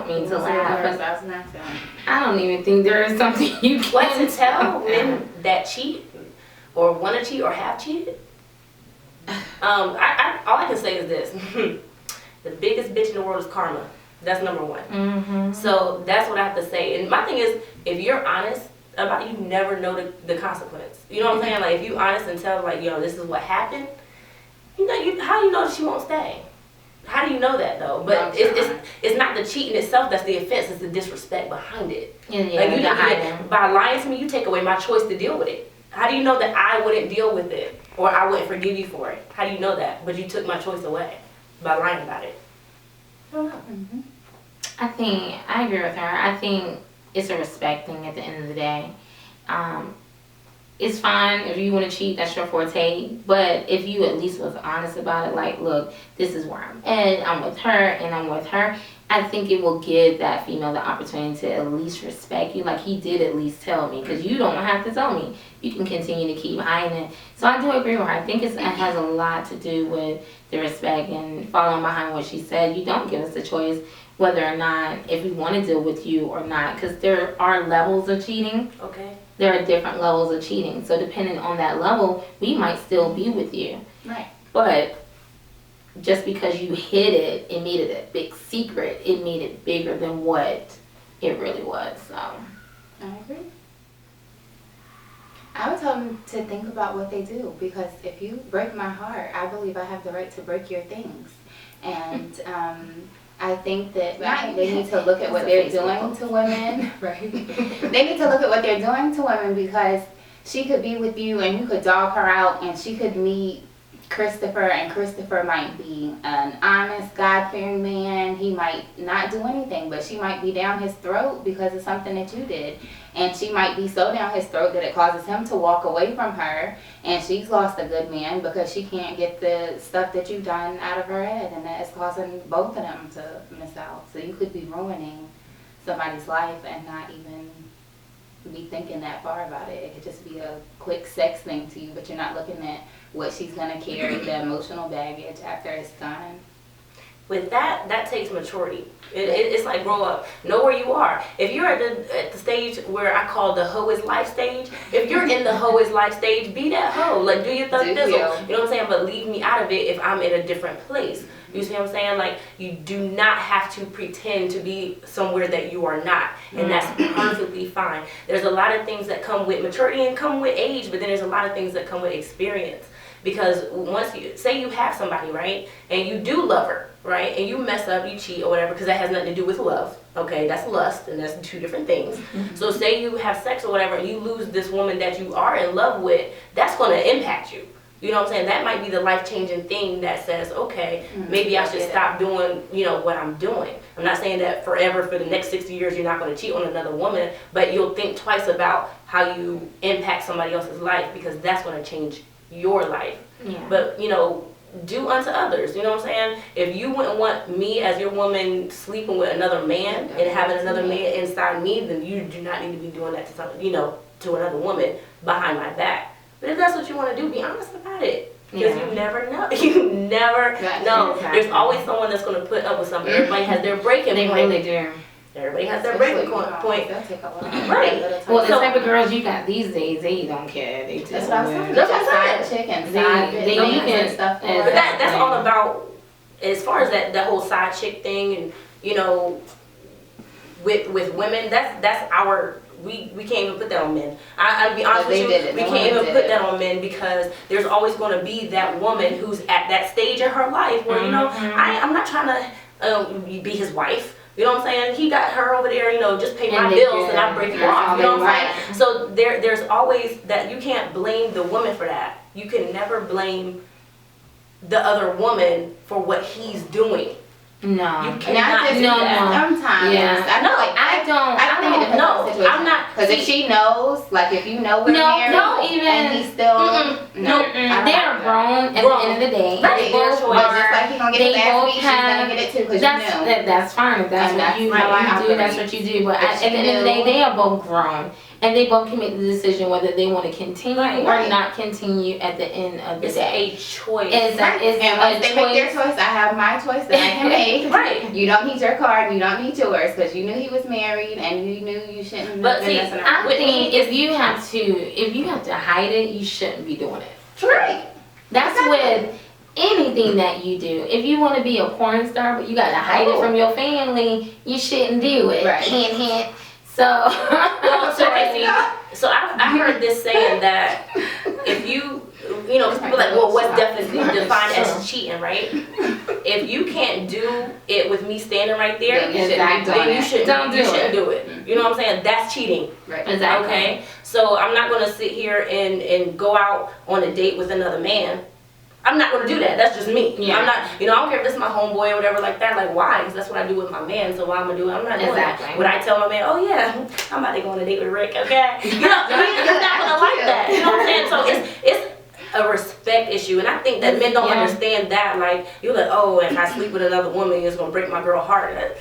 don't mean to laugh, but I I don't even think there is something you can. What to tell men that cheat or want to cheat or have cheated? All I can say is this. The biggest bitch in the world is karma. That's number one. Mm-hmm. So that's what I have to say. And my thing is, if you're honest about it, you never know the consequence. You know what I'm saying? Like, if you honest and tell, like, this is what happened, how do you know that she won't stay? How do you know that, though? But it's not the cheating itself that's the offense. It's the disrespect behind it. Like, by lying to me, you take away my choice to deal with it. How do you know that I wouldn't deal with it or I wouldn't forgive you for it? How do you know that? But you took my choice away by lying about it. I don't know. Mm-hmm. I agree with her. I think it's a respect thing at the end of the day. It's fine if you want to cheat, that's your forte. But if you at least was honest about it, like, look, this is where I'm at, I'm with her, and I'm with her, I think it will give that female the opportunity to at least respect you. Like, he did at least tell me, because you don't have to tell me. You can continue to keep hiding it. So I do agree with her. I think it has a lot to do with the respect and following behind what she said. You don't give us the choice whether or not, if we want to deal with you or not, because there are levels of cheating. Okay. There are different levels of cheating. So depending on that level, we might still be with you. Right. But just because you hid it, it made it a big secret. It made it bigger than what it really was. So I agree. I would tell them to think about what they do, because if you break my heart, I believe I have the right to break your things. And I think that they need to look at what they're doing to women. Right. They need to look at what they're doing to women, because she could be with you and you could dog her out, and she could meet Christopher, and Christopher might be an honest, God-fearing man. He might not do anything, but she might be down his throat because of something that you did. And she might be so down his throat that it causes him to walk away from her, and she's lost a good man because she can't get the stuff that you've done out of her head, and that is causing both of them to miss out. So you could be ruining somebody's life and not even be thinking that far about it. It could just be a quick sex thing to you, but you're not looking at what she's going to carry, the emotional baggage after it's done. With that takes maturity. It's like grow up. Know where you are. If you're at the stage where I call the hoe is life stage, if you're in the hoe is life stage, be that hoe. Like, do your thug thizzle. You know what I'm saying? But leave me out of it if I'm in a different place. You see what I'm saying? Like, you do not have to pretend to be somewhere that you are not. And that's perfectly fine. There's a lot of things that come with maturity and come with age, but then there's a lot of things that come with experience. Because once you, say you have somebody, right, and you do love her, right, and you mess up, you cheat or whatever, because that has nothing to do with love, okay, that's lust, and that's two different things. So say you have sex or whatever, and you lose this woman that you are in love with, that's going to impact you. You know what I'm saying? That might be the life-changing thing that says, okay, maybe I should stop doing, what I'm doing. I'm not saying that forever, for the next 60 years, you're not going to cheat on another woman, but you'll think twice about how you impact somebody else's life, because that's going to change your life. Yeah. But, do unto others. You know what I'm saying? If you wouldn't want me as your woman sleeping with another man and having another man inside me, then you do not need to be doing that to something, to another woman behind my back. But if that's what you want to do, be honest about it. Because you never know. You never know. Exactly. There's always someone that's going to put up with something. Everybody has their breaking point. They really do. Everybody has their breaking point. Right. Well, the type of girls you got these days, they don't care. They just that's what I'm saying. Side chick and side and stuff. But that's all about, as far as that whole side chick thing, and with women, that's our. We can't even put that on men. I'll be honest with you, we can't even put that on men, because there's always going to be that woman who's at that stage in her life where, I'm not trying to be his wife. You know what I'm saying? He got her over there, just pay my bills and I break you off. You know what I'm saying? So there's always that. You can't blame the woman for that. You can never blame the other woman for what he's doing. No, you cannot do that. Sometimes, I think it depends on the situation. I'm not, because if she knows, like if you know we're married, and he's still, they are grown at the end of the day. They both are. Just like he's gonna get his ass beat, she's gonna get it too, because you knew. That's fine. If that's what you do, that's what you do. But at the end of the day, they are both grown. and they both can make the decision whether they want to continue or not continue at the end of the day. It's a choice. It's and once they make their choice, I have my choice that I can make. Right. You don't need your card, you don't need yours, because you knew he was married and you knew you shouldn't But be see, messing around. I think if you have to hide it, you shouldn't be doing it. Right. That's with anything that you do. If you want to be a porn star, but you got to hide it from your family, you shouldn't do it. Right. Hint, hint. So, Well, so I heard this saying that if you know, because people are like, well, what's definitely defined as cheating, right? If you can't do it with me standing right there, then you shouldn't do it. You know what I'm saying? That's cheating. Right. Exactly. Okay? So I'm not going to sit here and go out on a date with another man. I'm not going to do that. That's just me. Yeah. I'm not, I don't care if this is my homeboy or whatever like that. Like, why? Because that's what I do with my man. So why I'm going to do it? I'm not doing that. Would I tell my man, oh yeah, I'm about to go on a date with Rick, okay? He's not going to like that. You know what I'm saying? So it's a respect issue. And I think that men don't understand that. Like, you're like, oh, if I sleep with another woman, it's going to break my girl heart.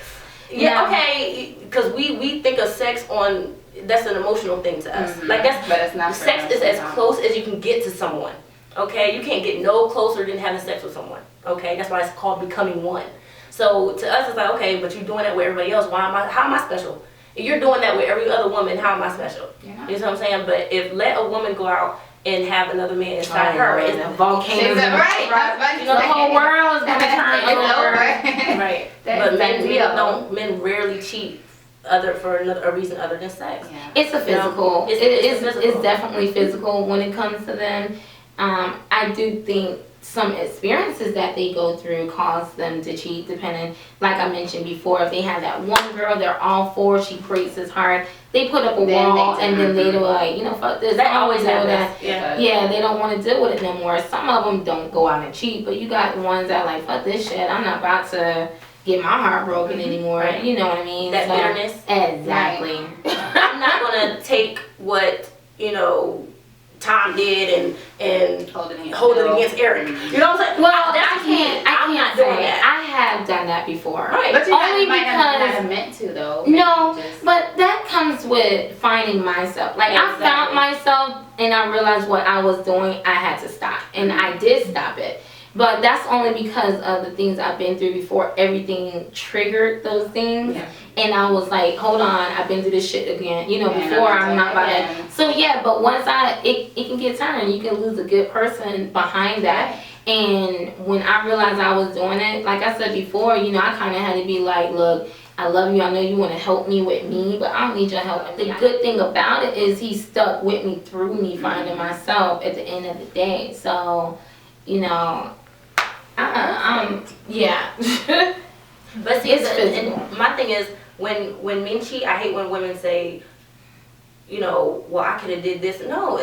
Yeah, okay. Because we think of sex on, that's an emotional thing to us. Like, but it's not. Sex is as close as you can get to someone. Okay, you can't get no closer than having sex with someone. Okay, that's why it's called becoming one. So to us, it's like, okay, but you're doing that with everybody else. How am I special? If you're doing that with every other woman, how am I special? You know what I'm saying? But if let a woman go out and have another man inside her, it's a volcano. Right. You know, the whole world's gonna turn over. Right. But men rarely cheat for a reason other than sex. Yeah. It's a physical. It's definitely physical when it comes to them. I do think some experiences that they go through cause them to cheat, depending, like I mentioned before, if they have that one girl, they're all for, she breaks his heart, they put up a wall, and then they do like, fuck this, that always happens. Yeah, they don't want to deal with it no more. Some of them don't go out and cheat, but you got ones that like, fuck this shit, I'm not about to get my heart broken anymore, right. You know what I mean? That bitterness. Exactly. Right. I'm not gonna take what, Tom did and hold it against Eric. You know what I'm saying? Well, I can't say that. I have done that before. Right. But you only might because not have meant to though. No, but that comes with finding myself. Like I found myself and I realized what I was doing, I had to stop. And I did stop it. But that's only because of the things I've been through before everything triggered those things. Yeah. And I was like, hold on, I've been through this shit again. Before I'm not about that. So yeah, but once it can get turned. You can lose a good person behind that. And when I realized I was doing it, like I said before, I kind of had to be like, look, I love you. I know you want to help me with me, but I don't need your help. The good thing about it is he stuck with me through me finding myself at the end of the day. So, yeah. But see, and my thing is, when men cheat, I hate when women say, well, I could have did this. No,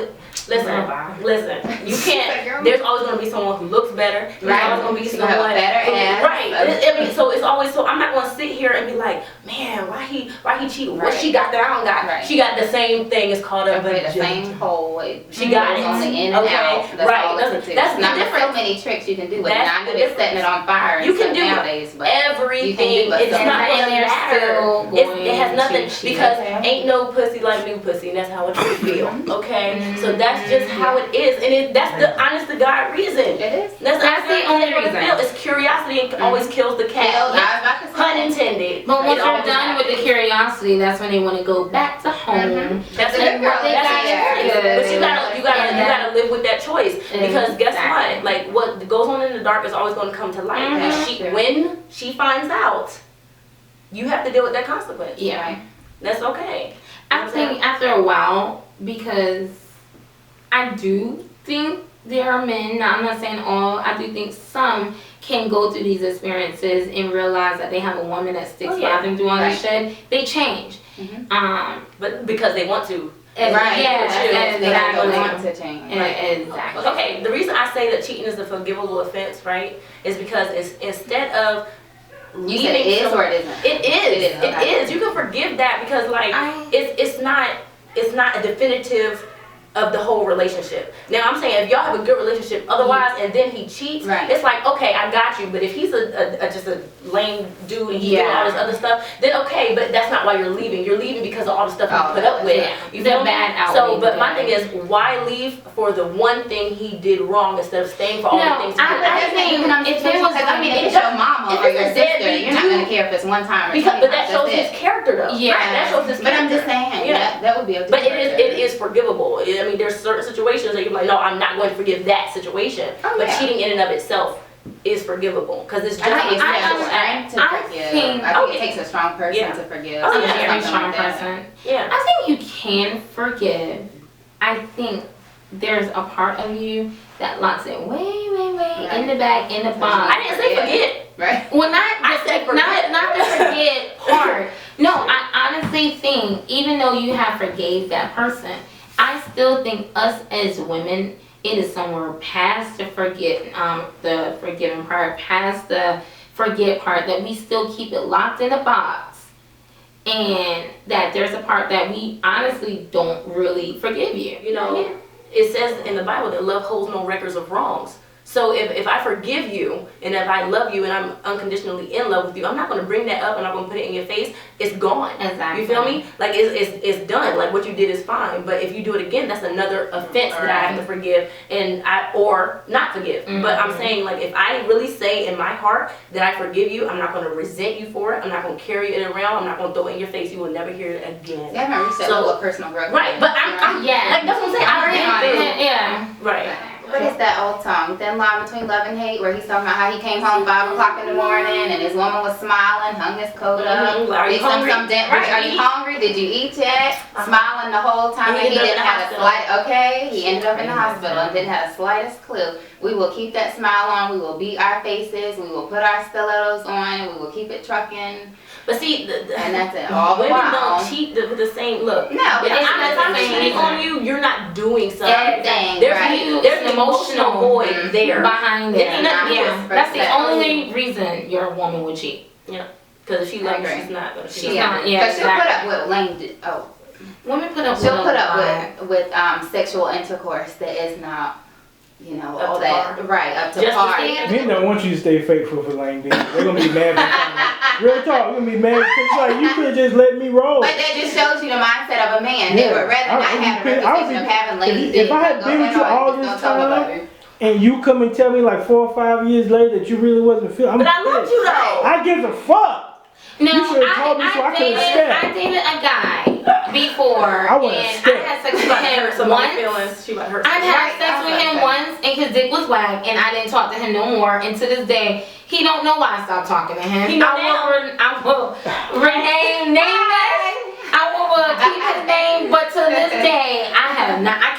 listen. You can't. There's always going to be someone who looks better. There's always going to be someone better right. So it's always so. I'm not going to sit here and be like, man, why he cheated? What she got that I don't got? Right. She got the same thing. It's called a the same hole. She got it. Only in and out. That's not so many tricks you can do. But not just setting it on fire. You can do nowadays, but everything. It's not going to matter. It has nothing because ain't no pussy like new pussy. And that's how it should feel, okay? So that's just how it is, and that's the honest to God reason. It is. That's the only reason. It's curiosity and always kills the cat. Pun intended. But once you're done with the curiosity, that's when they want to go back to home. That's what they got. But you gotta live with that choice because guess what? Like what goes on in the dark is always going to come to light. And when she finds out, you have to deal with that consequence. Yeah, that's okay. I think after a while, because I do think there are men, now I'm not saying all, I do think some can go through these experiences and realize that they have a woman that sticks by them through all this shit. They change. But because they want to. Right. Yeah, exactly. They want to change. Exactly. Okay, the reason I say that cheating is a forgivable offense, right, is because it's instead of you said it is or it isn't? It is. You can forgive that because like it's not a definitive of the whole relationship. Now I'm saying if y'all have a good relationship otherwise and then he cheats, it's like, okay, I got you. But if he's just a lame dude and he's doing all this other stuff, then okay, but that's not why you're leaving. You're leaving because of all the stuff you put up with. You feel bad. So, but my thing is, why leave for the one thing he did wrong instead of staying for all the things he did right? I think if it was, if it's your mama or your sister, you're not gonna care if it's one time or because, but that shows his character though. Yeah, right, that shows his character. But I'm just saying, that would be a. But it is forgivable. I mean, there's certain situations that you're like, no, I'm not going to forgive that situation. But cheating in and of itself is forgivable because it's just strength to forgive. I think it takes a strong person to forgive. A very strong person. Yeah. I think you can forgive. I think there's a part of you that locks it way in the back, in the box. I didn't say forget. Right. Well, not the forget part. No, I honestly think even though you have forgave that person, I still think us as women, it is somewhere past the the forgiving part, past the forget part, that we still keep it locked in a box, and that there's a part that we honestly don't really forgive you. You know, it says in the Bible that love holds no records of wrongs. So if I forgive you and if I love you and I'm unconditionally in love with you, I'm not going to bring that up. I'm not going to put it in your face. It's gone. Exactly. You feel me? Like it's done. Like what you did is fine. But if you do it again, that's another offense that I have to forgive or not forgive. But I'm saying, like, if I really say in my heart that I forgive you, I'm not going to resent you for it. I'm not going to carry it around. I'm not going to throw it in your face. You will never hear it again. Yeah, I reset what personal growth. Right. But I'm like, that's what I'm saying. Yeah. Right. What is that old song? Thin line between love and hate, where he's talking about how he came home 5 o'clock in the morning and his woman was smiling, hung his coat up. Are you hungry? Are you hungry? Did you eat yet? Smiling the whole time. And he didn't have a he ended up in the hospital and didn't have the slightest clue. We will keep that smile on. We will beat our faces. We will put our stilettos on. We will keep it trucking. But see, and that's it. All the women while. don't cheat with the same look. No, but if I'm cheating on you, you're not doing something. There's an emotional void there behind it. Yeah, that's the only reason your woman would cheat. Yeah, because if she loves you, she's not gonna cheat. She's not. Yeah, because she'll put up with lame. Women put up. She'll put up with sexual intercourse that is not. You know, all that, right, up to par. Men don't want you to stay faithful for lame dudes. They're going to be mad at you. Real talk, they're going to be mad because like, you could have just let me roll. But that just shows you the mindset of a man. They would rather not have a reputation of having lame If I had been with you all this time, and you come and tell me like 4 or 5 years later that you really wasn't feeling, but I loved you though. I give a fuck. No, you should have told me so I could have stepped. I dated a guy before, I had sex with him once. I had sex with him once, and his dick was whack, and I didn't talk to him no more. And to this day, he don't know why I stopped talking to him. I will rename nameless. I will keep his name, but to this day, I have not. I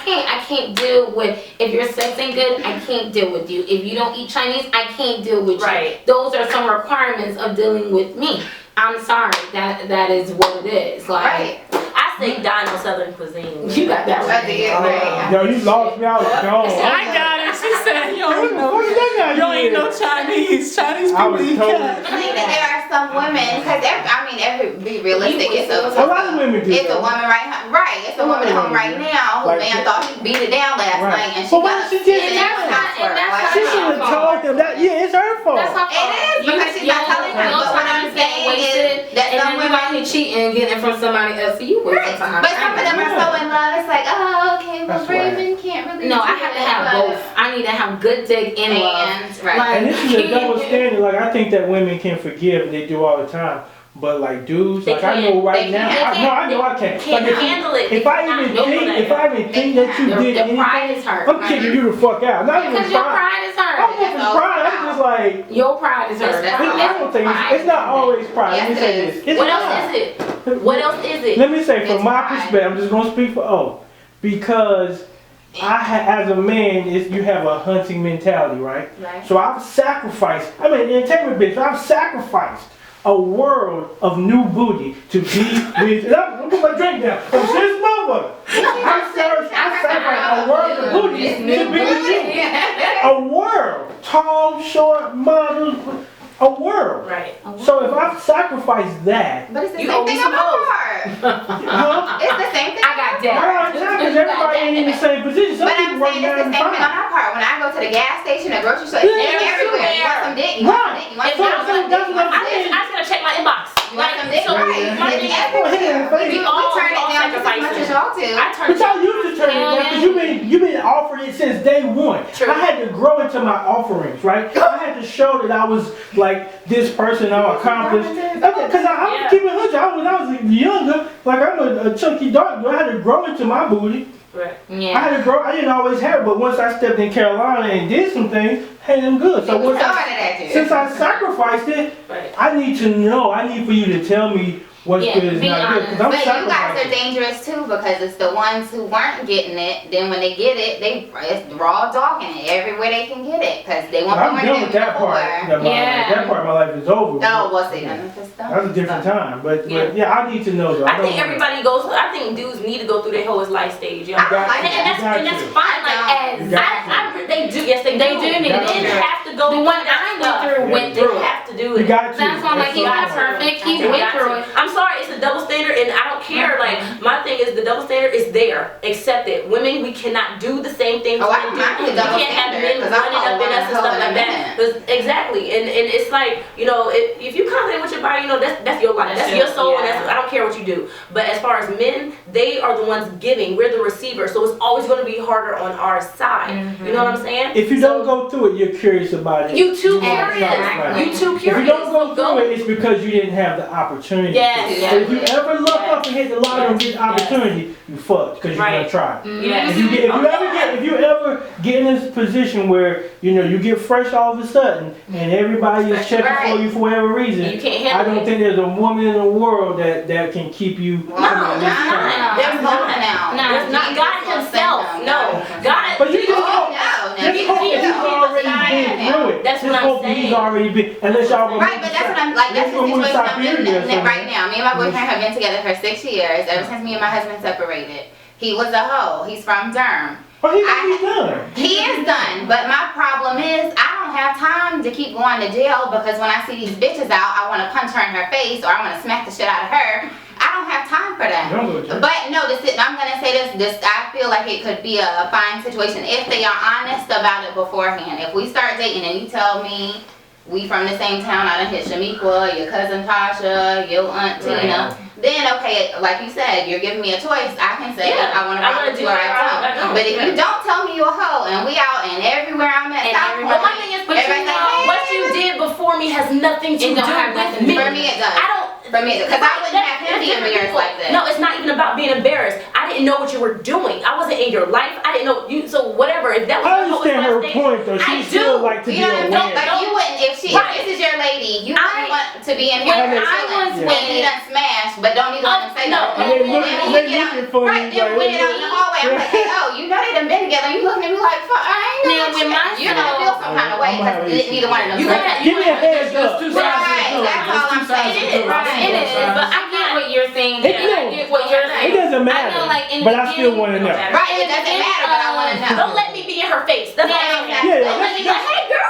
can't deal with, if your sex ain't good, I can't deal with you. If you don't eat Chinese, I can't deal with you. Those are some requirements of dealing with me. I'm sorry, that is what it is. Like, I say dine on Southern cuisine. You got that right. Yo, you lost me. I was gone. I got it. She said, yo, you ain't no Chinese. Chinese people eat cat. I think that there are some women, because be realistic, it's a lot of women do. It's a woman it's a woman at home right now who man thought he beat it down last night, and she got she should have told them that. Yeah, it's her fault. That's her fault. It is because she's not telling her. But what I'm saying is that some women cheating and getting it from somebody else. So you waste time. But some of them are so in love. It's like, oh, okay, well, Raven can't really. No, I have to have both. I need to have good dick and love. And this is a double standard. Like, I think that women can forgive. They do all the time. But like dudes, like I know right now, I know I can't. Can't handle it. If I even think that you did anything, I'm kicking you the fuck out. Not even because your pride is hurt. I'm not pride. I'm just like your pride is hurt. I don't think it's not always pride. Let me say this. What else is it? What else is it? Let me say from my perspective, I'm just gonna speak for because as a man, you have a hunting mentality, right? So I've sacrificed. I mean, entertainment business. I've sacrificed a world of new booty to be with. I'm put my drink down. This motherfucker. I sacrificed a world of booty to be with you. A world, tall, short, models. a world. Right. So if I sacrifice that, But it's the You same owe me thing some on my hoes. part. huh? It's the same thing. I got on my debt. Not part. all the time, because everybody ain't in the same position. Some But I'm people work saying it's the 9 to same thing on 5. our part. When I go to the gas station, the grocery store, Yeah, it's it's everywhere. You want some dick? You want some dick? You want If some I dick? was You want some dick? You want some I dick? just gotta check my inbox. You want some dick? so Right. my It's thing is, everywhere. We We all- turn we it all down just as much sacrifice as it. y'all do. I turn But y'all used to turn it Hell down because you've been offered it since day one. True. I had to grow into my offerings, right? I had to show that I was like this person, I'm accomplished. Because I was keeping 100. When I was younger, like I'm a chunky dark girl, I had to grow into my booty. right. Yeah. I had to grow. I didn't always have it, but once I stepped in Carolina and did some things, hey, I'm good. So once since I sacrificed it, Right. I need to know. I need for you to tell me what's Yeah, good is be not good. Because I'm But you guys are sacrificing. dangerous too because it's the ones who weren't getting it. Then when they get it, it's raw dogging it everywhere they can get it because they want I'm more done than with that before. part. Yeah. That part of my life is over. Oh, well, see, then if it's done. That's a different time. But Yeah. yeah, I need to know though. I don't think wanna- everybody goes. I think dudes need to go through their whole life stage. You know? I don't like And that's that. and that's fine. Like I don't. as they do. Yes, they They do. do need Men to go through it. have to go. The through one that I went stuff. through went They through it. have to do You it. got to. That's why I'm like, he's not perfect. He You went got through to. it. I'm sorry, it's a double standard, and I don't care. Like my thing is, the double standard is there. Accept it. Women, we cannot do the same things. Oh, I men don't mind the do. double We can't have standard, men 'cause I'm running up in all us and one stuff hoe like in a that. minute. 'Cause exactly, and it's like, you know, if you're confident with your body, you know, that's your life, that's your soul, and that's, I don't care what you do. But as far as men, they are the ones giving. We're the receiver, so it's always going to be harder on our side. You know what I'm saying? If you don't go through it, you're curious about it. You too won't curious. satisfy. You too If curious. you don't go So through it, it's because you didn't have the opportunity. Yes. So if you ever luck Yes. up and hit the lottery and get the opportunity, you fucked because you're Right. gonna try. Yes. If you ever get in this position where you get fresh all of a sudden and everybody is checking Right. for you for whatever reason, You can't I handle don't it. think there's a woman in the world that can keep you. No, there's not. There's not. There's not. God Himself. No. God. But you just Oh, hope. no. Just hope that he's already been through it. That's Just what I'm hope that he's saying. already been. Unless y'all go. Right, but that's what I'm like. That's the Let's go move to situation I'm in Siberia or something. right now. Me and my boyfriend have been together for 6 years. Ever since me and my husband separated, he was a hoe. He's from Durham. But he's done. He is done, but my problem is I don't have time to keep going to jail because when I see these bitches out, I want to punch her in her face or I want to smack the shit out of her. I don't have time for that. Don't go to jail. But no, I'm gonna say this. I feel like it could be a fine situation if they are honest about it beforehand. If we start dating and you tell me we from the same town, I done hit Shamiqua, your cousin Tasha, your aunt Tina. Then okay, like you said, you're giving me a choice. I can say I want to rock with you or I don't. But if you don't tell me you a hoe and we out and everywhere I'm at, Well, my thing is, but you know, what you did before me has nothing to do with me. For me it does. I don't. For me, because I wouldn't have him be embarrassed like that. No, it's not even about being embarrassed. I didn't know what you were doing. I wasn't in your life. I didn't know you. So whatever. If that was I understand her point though. I She still do. like to be You know what I'm saying? aware. Like you wouldn't, if this is your lady, you wouldn't want to be in here When with I was when he done smashed, but don't even let him say no. nothing. And they And when you looking get for out, right, you. then when you're out in the hallway, I'm like, hey, oh, you know they done been together. And you looking at me like, fuck, I ain't know Now, that with shit. my You're gonna feel some kind of way I'm gonna because neither one of them. You said gotta- that. Give me a heads up. Right, that's all I'm saying. It is. Right. It is, but I get what you're saying. It I get what you're It saying. doesn't I know, like, matter. in But the I still beginning- want to know. Right, it doesn't matter, but I want to know. Don't let me be in her face. That's all I'm saying. Yeah, Don't let me be like, hey girl.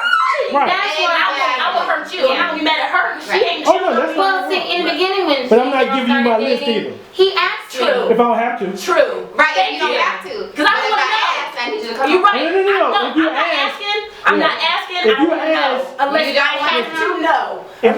Right. That's why I will hurt you. I'm not gonna be mad at her. She ain't. Oh, no, that's Well, see, in the beginning when But I'm not girls giving you my started list dating, either. He asked True. me. If I don't have to. True. Right, Thank you don't you. have to. 'Cause I But if wanna I know. ask, I need you to come You're on. right. No, no, no, I no. know. If you I'm not ask- asking. I'm Yeah. not asking. If I you want to know. ask- Unless You don't I have want to know. If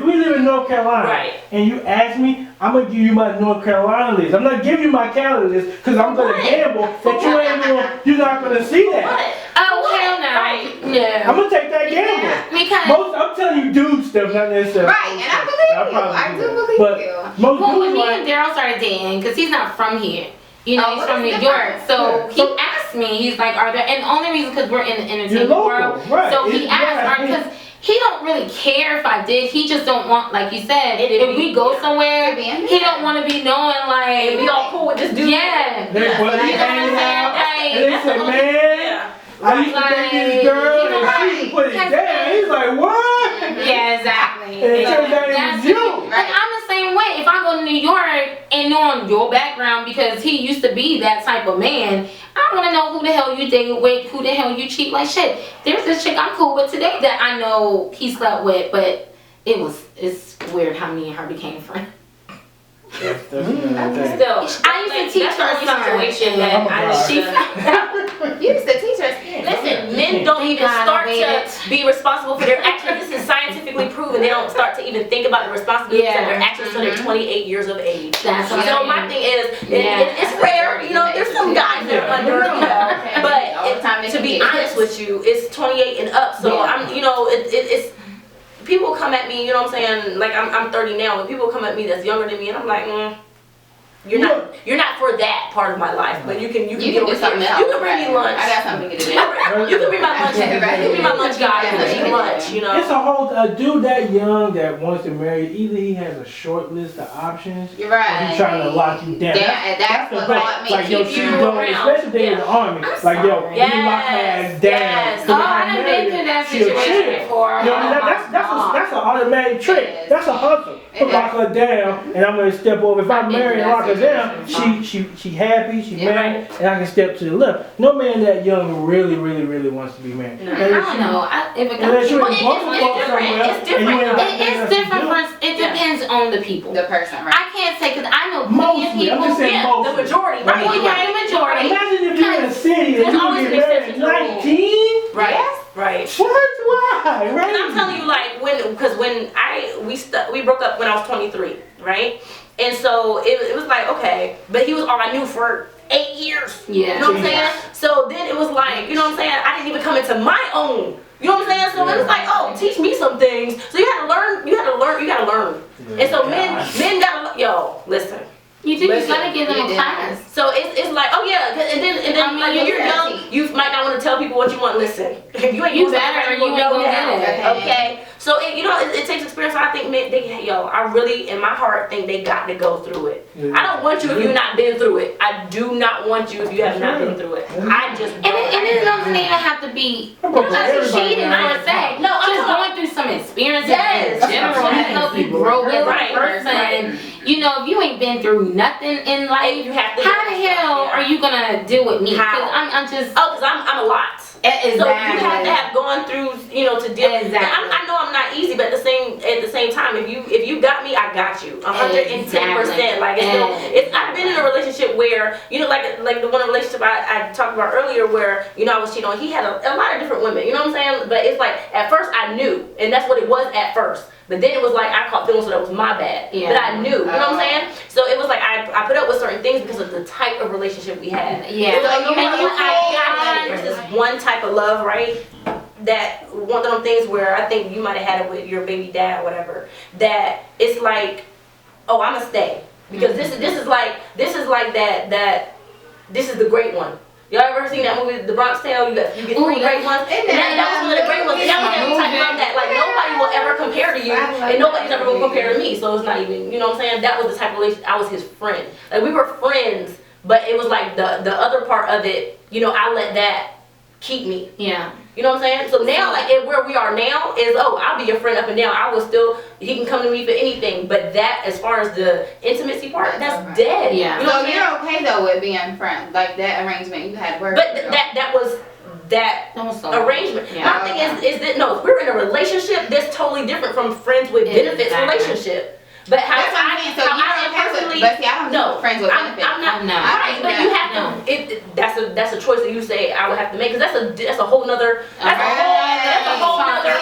we live in North Carolina, Right. and you ask me, I'm gonna give you my North Carolina list. I'm not giving you my Cali list because I'm gonna What? gamble that you're not gonna see that. What? Oh, hell no. Right. I'm No. gonna take that gamble. Because I'm telling you dude stuff, not necessarily. Right, and I believe you. probably I do believe but you. most well, when dudes me like, and Daryl started dating, because he's not from here. You know, Oh, he's what from is New the York. difference? So Yeah. he asked me, he's like, are there, and the only reason because we're in the You're entertainment local, world. right. So he It's- asked, yeah. because he don't really care if I did. He just don't want, like you said, if we go somewhere, To be in he there. don't want to be knowing like, We all cool with this dude. yeah. they Yeah. put You me know what I'm hanging out, saying? and they Like, say, man, I used to date this girl, and she put it down. He's like, what? yeah, exactly. And it turns out it That's was you. Like, I'm the same same way. If I go to New York and knowing your background because he used to be that type of man, I want to know who the hell you dated with, who the hell you cheat. Like shit, there's this chick I'm cool with today that I know he slept with, but it's weird how me and her became friends. Still, I used to teach her situation that you used to teach us. Listen, men don't even start to be responsible for their actions. This is scientifically proven. They don't start to even think about the responsibilities of their actions until they're 28 years of age. That's what so my thing is, it's rare. You know, there's some guys that are under, you know, but to be honest with you, it's 28 and up. So I'm, you know, it's. People come at me, you know what I'm saying? Like I'm 30 now, and people come at me that's younger than me, and I'm like, you're not for that part of my life, but you can get over something else. You can bring me lunch. I got something to do. You can bring my lunch. You can be my lunch guy. You can eat lunch. You know. It's a whole dude that young that wants to marry. Either he has a short list of options, You're right. or he's trying to lock you down. That's what brought me. Like yo, she's doing, especially in the army. Like yo, you lock her ass down. Oh, I done been through that situation before. You know, that's an automatic trick. That's a hustle. Lock her down, and I'm gonna step over. If I marry and lock her down, she happy, she married, and I can step to the left. No man that young really wants to be married. I don't know. Unless you're in It's different. It depends on the people. The person, right? I can't say because I know mostly. I'm just saying mostly. The majority, right? Well, yeah, the majority. Imagine if you're in a city and you get married at 19. Right. Yes. Right. Why? Right. And I'm telling you, like we broke up when I was 23, right? And so it was like, okay, but he was all I knew for 8 years. Yeah. You know what I'm saying? So then it was like, you know what I'm saying? I didn't even come into my own. You know what I'm saying? So it was like, oh, teach me some things. So you gotta learn. You gotta learn. And so men gotta listen. You do. You gotta give them a class. So it's like, oh yeah, and then like when you're young, you might not want to tell people what you want. Listen, if you ain't You better or you ain't gonna get it. Okay. So it takes experience. I think men, I really in my heart think they got to go through it. Yeah. I don't want you if you've not been through it. I do not want you if you have not been through it. I just and it doesn't even have to be just cheating per se. No, I'm just going through some experiences in general to help you grow as a person. You know, if you ain't been through nothing in life, you have to. How the hell are you gonna deal with me? Because because I'm a lot. Exactly. So you have to have gone through, you know, to deal. Exactly. I know I'm not easy, but at the same time, if you got me, I got you. 110%. Like I've been in a relationship where, you know, like the one relationship I talked about earlier, where, you know, I was cheating on. He had a lot of different women. You know what I'm saying? But it's like at first I knew, and that's what it was at first. But then it was like I caught feelings, so that was my bad. Yeah. But I knew, you know what I'm saying? So it was like I put up with certain things because of the type of relationship we had. Yeah. So there's this one type of love, right? That one of them things where I think you might have had it with your baby dad or whatever. That it's like, oh, I'ma stay because this is like that. This is the great one. Y'all ever seen that movie, The Bronx Tale? You get 3 great ones. And that was one of the great ones. And that was the type of love that like nobody will ever compare to you, and nobody's ever gonna compare to me. So it's not even, you know what I'm saying? That was the type of relationship. I was his friend. Like we were friends, but it was like the other part of it. You know, I let that keep me. Yeah. You know what I'm saying? So now, like, where we are now is, oh, I'll be your friend up and down. I will still, he can come to me for anything. But that, as far as the intimacy part, that's dead. Yeah. You know so you're okay, though, with being friends. Like, that arrangement you had worked. But that was arrangement. Yeah. My thing is that, no, if we're in a relationship, that's totally different from friends with benefits relationship. But how I personally, but see, I don't know friends with benefits. I'm not. No. Right, but you have to. That's a choice that you say I would have to make, because that's a whole nother. That's a whole nother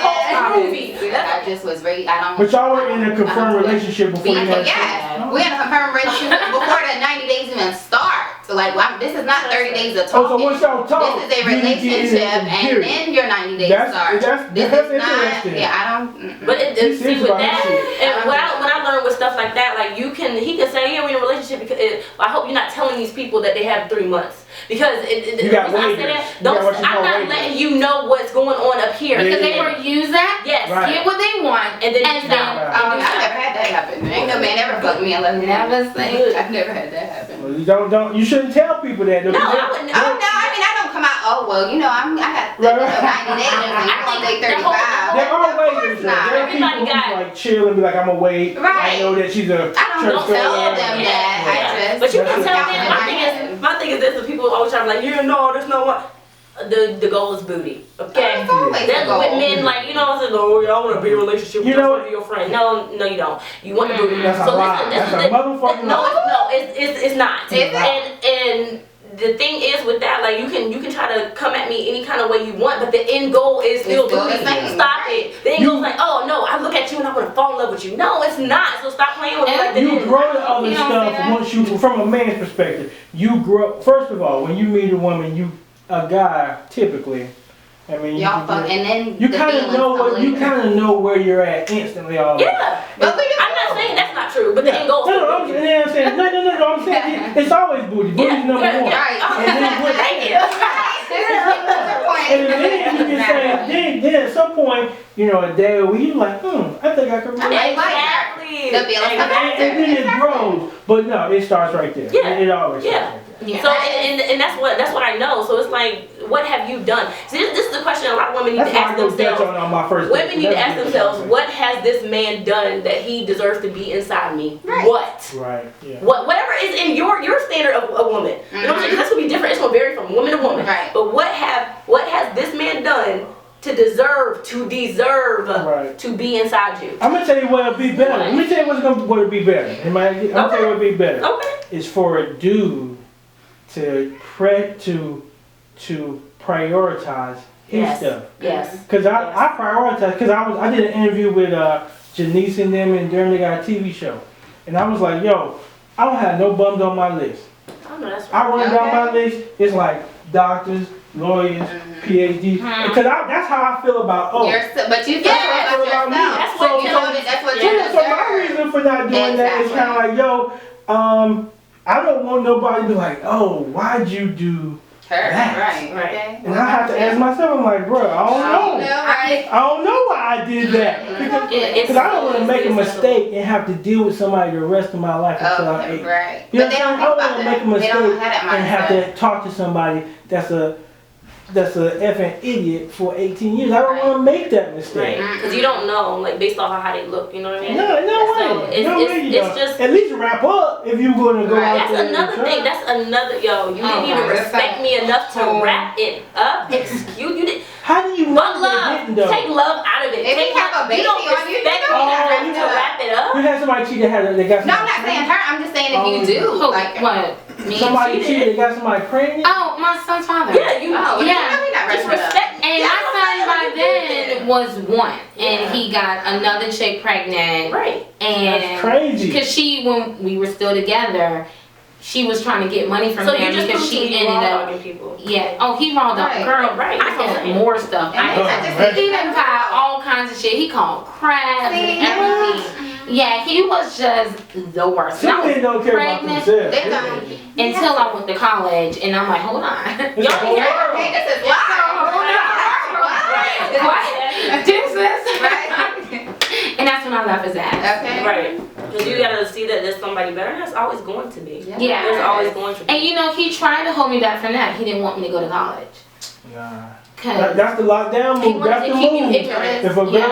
movie. I just was ready. I don't. But y'all were in a confirmed relationship before you had sex. We in a confirmed relationship before the 90 days even start. So like, this is not 30 days of talking. So once y'all talk, this is a relationship, and then your 90 days start. That's interesting. Yeah, I don't. But see with that, and when I learned with stuff like that, like he can say, yeah, we're in a relationship because I hope you're not telling these people that they have 3 months. Because you got I say that, I'm not letting you know what's going on up here. Because they will use that, get what they want, and then I've never had that happen. Ain't no man ever fucked me unless never say. I've never had that happen. Well, you shouldn't tell people that. No, I wouldn't. Oh no, I mean I don't come out. Oh well, you know I got 90 days, and you gonna date 35. There are waiters. There are people who like chill and be like, I'm gonna wait. Right. I know that she's a I don't tell them that. I just. But you can tell them. My thing is this: people always try to be like, yeah, no, there's no one. The goal is booty, okay? That's with men, like, you know, it's like, oh, yeah, I want to be in a relationship with your friend. No, you don't. You want the booty. That's so a lie. That's a motherfucking lie. It's not. And the thing is with that, like, you can try to come at me any kind of way you want, but the end goal is still booty. Stop it. The end goal is like, oh no, I look at you and I want to fall in love with you. No, it's not. So stop playing with me like that. You grow the other stuff once you, from a man's perspective. You grow. First of all, when you meet a woman, a guy typically, I mean, y'all fuck, and then you kind of know where you're at instantly. Yeah, but I'm not saying that's not true, but the end goal. No, I'm saying it's always booty. Booty's number one. Right. And then you can say, then at some point, you know, a day where you like, I think I could really. Exactly. And then it grows, but no, it starts right there. Yeah. It always starts right there. Yeah. So and that's what I know. So it's like, what have you done? See, this is the question a lot of women need to ask themselves. Women need to ask themselves, what has this man done that he deserves to be inside me? Right. What? Right. Yeah. Whatever is in your standard of a woman. You know what I'm saying? That's gonna be different. It's gonna vary from woman to woman. Right. But what has this man done to deserve to be inside you? I'm gonna tell you what'll be better. Let me tell you what'll be better. I'm gonna tell you what'll be better. Okay. Is for a dude to prioritize his stuff. Yes. Because I prioritize. Because I did an interview with Janice and them, and during they got a TV show, and I was like, yo, I don't have no bums on my list. Oh, no, that's right. I run down my list. It's like doctors, lawyers, PhD. Because that's how I feel about but you feel about yourself. That's what you deserve. So my reason for not doing that is kind of like, yo, I don't want nobody to be like, oh, why'd you do that? Right. And I have to ask myself, I'm like, bro, I don't know. I don't know why I did that. Because I don't want to make a mistake and have to deal with somebody the rest of my life until I'm 8. Right. You know what I'm saying? I don't want to make a mistake and have to talk to somebody that's a effing idiot for 18 years. I don't want to make that mistake. Because you don't know, like, based off of how they look, you know what I mean? No way. It's just, at least wrap up if you're going to go out there. That's another, you didn't even respect me enough to wrap it up. How do you know they didn't, though? Take love out of it. If you have a baby, you don't respect me enough to wrap it up. You had somebody cheat that they got. No, I'm not saying her. I'm just saying if you do. Like what? Somebody cheated. They got somebody pregnant. Oh, my son's father. Just respect. And my son by then was 1, and he got another chick pregnant. Right. And that's crazy. Because when we were still together, she was trying to get money from him because she ended up. Yeah. Oh, he rolled up, girl. Right. I got more stuff. He done got all kinds of shit. He called crabs and everything. Yeah, he was just the worst. Some men don't care about themselves. They don't. Until I went to college, and I'm like, hold on. Hey, this is live. This is right. And that's when I left his ass. Okay. Right. Because you gotta see that there's somebody better. That's always going to be. Yeah. There's always going to be. And you know, he tried to hold me back from that. He didn't want me to go to college. Nah. That's the lockdown move. That's the move.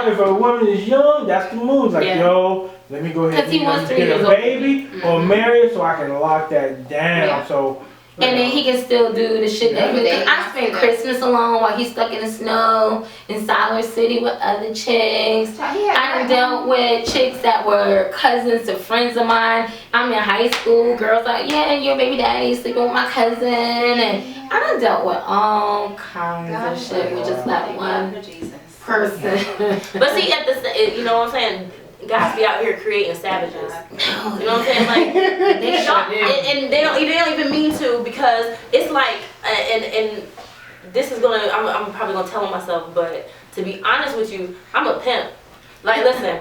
If a woman is young, that's the move. Like, yo, let me go ahead and get a baby or marry so I can lock that down. Yeah. So. And then he can still do the shit that he did. I spent Christmas alone while he's stuck in the snow in Siler City with other chicks. I done dealt with chicks that were cousins to friends of mine. I'm in high school. Girls like, yeah, your baby daddy sleeping with my cousin. And I done dealt with all kinds of shit with just that one person. But see, you know what I'm saying? Guys be out here creating savages. You know what I'm saying? Like they don't, and they don't even mean to, because it's like, and this is gonna, I'm probably gonna tell myself, but to be honest with you, I'm a pimp. Like, listen,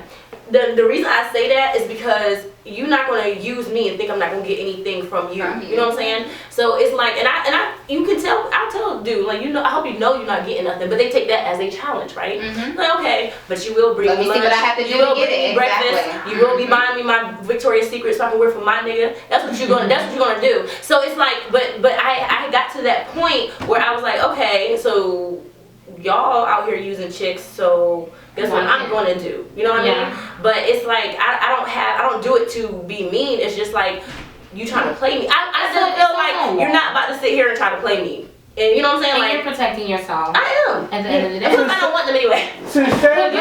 the reason I say that is because you're not gonna use me and think I'm not gonna get anything from you. You know what I'm saying? So it's like, and I you can tell, I'll tell a dude, like, you know, I hope you know you're not getting nothing, but they take that as a challenge, right? Like, okay, but you will bring me lunch, what I have to do you will to get bring me it. breakfast, you will be buying me my Victoria's Secret so I can wear for my nigga. That's what you're gonna do. So it's like, but I got to that point where I was like, okay, so y'all out here using chicks, so guess what I'm gonna do? You know what I mean? But it's like I don't do it to be mean. It's just like you trying to play me. I just feel like you're not about to sit here and try to play me. And you know what I'm saying? And like you're protecting yourself. I am. At the end of the day. Because I don't want them anyway. Sincerity.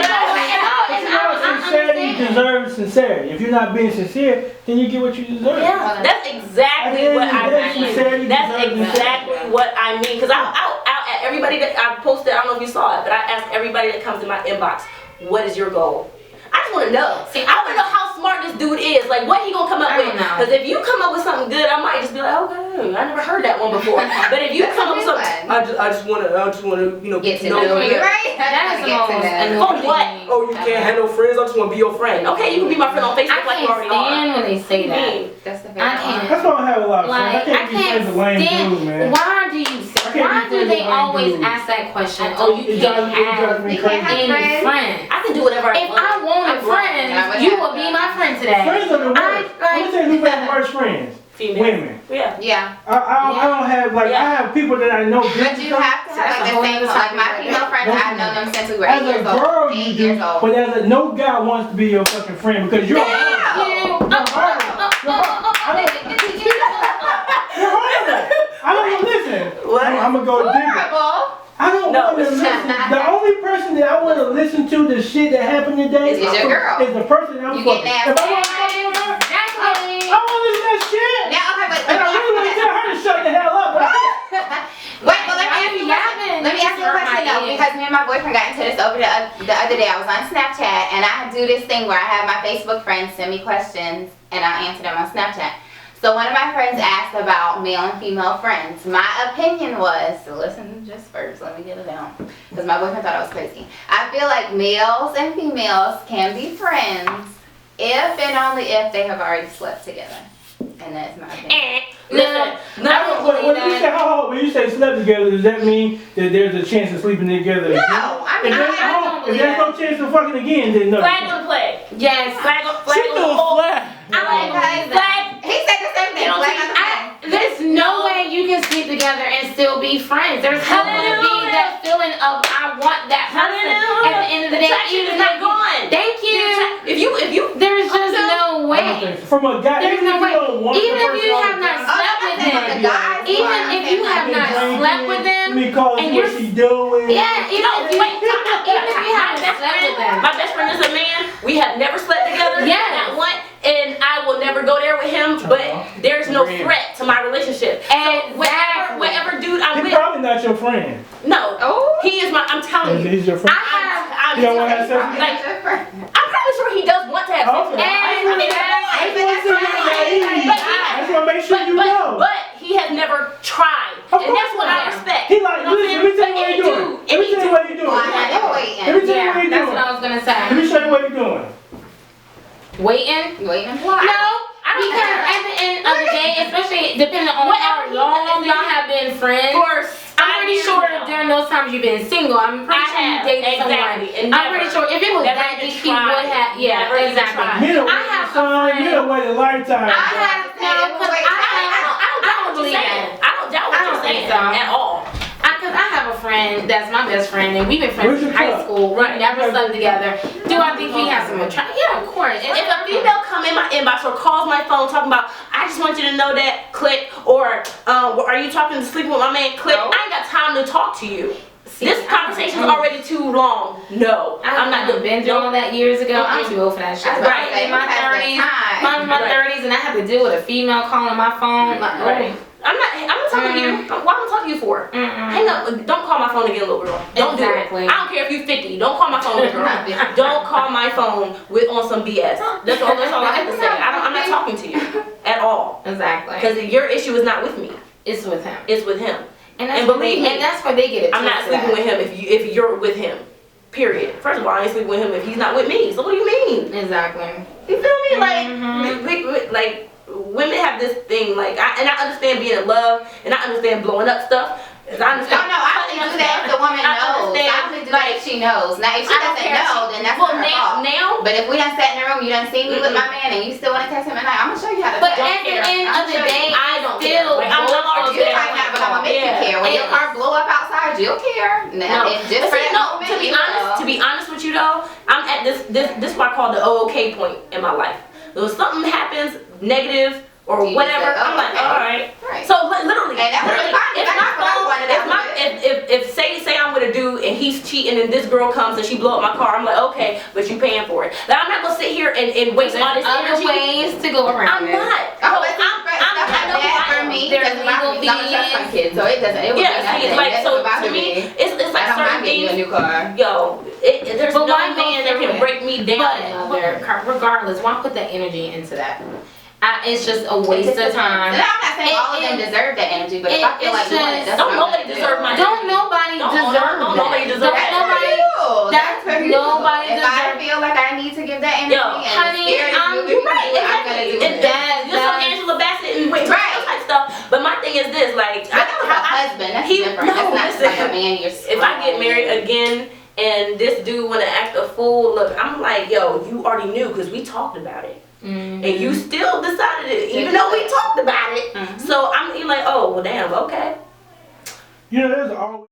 Sincerity deserves sincerity. If you're not being sincere, then you get what you deserve. Yeah, that's exactly what I mean. That's exactly what I mean. Because I'll at everybody that I posted, I don't know if you saw it, but I asked everybody that comes in my inbox, what is your goal? I just want to know. See, I want to know how smart this dude is. Like, what he gonna come up with? Because if you come up with something good, I might just be like, okay, I never heard that one before. But if you come up with something, I just wanna, you know, get to know you. Right? That is the most annoying. For what? Oh, you can't have no friends. I just want to be your friend. Okay, you can be my friend on Facebook like you already are. I can't stand when they say that. That's the I can't. That's why I have a lot of Like, friends. I can't stand. man. Why do they always ask that question? Oh, you can't have any friends. I can do whatever I want. If I want a friend, you will be my friend today. Friends are the worst. Let me tell you who has worst friends. Female. Women. Yeah. I don't have I have people that I know. But you have to have like the same, like my female friends. I've known them since we were 8 years old. As a girl, you do. But as a no guy wants to be your fucking friend because you're. I don't listen. I'm gonna go deeper. I don't want to listen. The only person that I want to listen to the shit that happened today is your girl. Is the person I'm fucking. If I want to fuck with her, I want to listen to that shit. Now, okay, but and I really want to tell her to shut the hell up. Wait, well, let me ask you a question though, because me and my boyfriend got into this over the other day. I was on Snapchat, and I do this thing where I have my Facebook friends send me questions, and I answer them on Snapchat. So one of my friends asked about male and female friends. My opinion was, so listen just first, let me get it down, because my boyfriend thought I was crazy. I feel like males and females can be friends if and only if they have already slept together. And that's my opinion. When you say slept together, does that mean that there's a chance of sleeping together again? No, I mean, if there's no chance of fucking again, then no. Flag on the play. Yes. Flag on the flag. He said the same thing. There's no way you can sleep together and still be friends. There's going to be that feeling of I want that person. At the end of the day, even not gone. Thank you. If you, there's just no way. From a guy, there's no way. Even if you have not slept with them, even if you have not slept with them, and you're doing. Yeah, even if you haven't slept with them. My best friend is a man. We have never slept together. Yeah. Not one. And I will never go there with him, but there's no threat to my relationship. And so whatever dude I'm with. He's probably not your friend. No. He is my, I'm telling you. He's your friend? I'm probably sure he does want to have sex with me. I just want to make sure you know. But he has never tried. And that's what I respect. He like, listen, let me tell you what you're doing. Let me tell you what you're doing. Let me tell you what you're doing. That's what I was going to say. Let me show you what you're doing. Waiting? Why? No, because at the end of the day, especially depending on how long y'all have been friends, I'm pretty sure during those times you've been single. I'm pretty sure you dated someone. I'm pretty sure if it was that deep, he would have. Yeah, exactly. I have some. You know what? A lifetime. I don't believe that. I don't doubt what you're saying at all. Because I have a friend that's my best friend, and we've been friends since high school. We never slept together. Do I think he has some attraction? Yeah, of course. If a female come in my inbox or calls my phone talking about, I just want you to know that, click, or are you talking to sleeping with my man, click, I ain't got time to talk to you. This conversation is already too long. No, I'm not doing. Been through all that years ago. I'm too old for that shit. Right. In my 30s, my 30s, and I have to deal with a female calling my phone. Like, I'm not talking to you. Why am I talking to you for? Hang up. Don't call my phone again, little girl. Don't do it. I don't care if you're 50. Don't call my phone, little girl. Don't call my phone on some BS. That's all I have to say. I'm not talking to you at all. Exactly. Because your issue is not with me. It's with him. It's with him. And believe me, and that's where they get it. I'm not sleeping with him if you're with him. Period. First of all, I ain't sleeping with him if he's not with me. So what do you mean? Exactly. You feel me? Like women have this thing, like, I understand being in love, and I understand blowing up stuff. I understand. No, I only do that if the woman knows. I only do that if she knows. Now, if she doesn't know, then that's her fault. But if we done sat in the room, you done seen me with my man, and you still want to text him at night, I'm gonna show you how to. But at the end of the day, I don't still. I'm you might not, but I'm gonna make you care. when your car blow up outside, you'll care. No, it's just for that moment, to be honest with you though, I'm at this what I call the okay point in my life. So if something happens negative or whatever, I'm like, all right. So literally, if say I'm with a dude and he's cheating and this girl comes and she blow up my car, I'm like, okay, but you paying for it. Like, I'm not gonna sit here and waste all this other energy. ways to go around. I'm not. Oh, I'm for me. There's legal fees. So it doesn't. It would be nothing. Like so to me, it's like certain things. A new car. Yo, there's no man that can break me down. Regardless, why put that energy into that? It's just a waste of time. And I'm not saying all of them deserve that energy, but if I feel like doing it, don't nobody deserve my energy. Don't nobody deserve that. Nobody deserve that. That's for you. Nobody If I deserve. feel like I need to give that energy, Honey, you're right. I'm gonna do it. That's Angela Bassett and Whitney type stuff. But my thing is this, like, I know a husband. That's different. That's not like a man. If I get married again and this dude wanna act a fool, look, I'm like, yo, you already knew because we talked about it. And you still decided it, even though we talked about it. So I'm like, oh, well, damn, okay. You know, there's always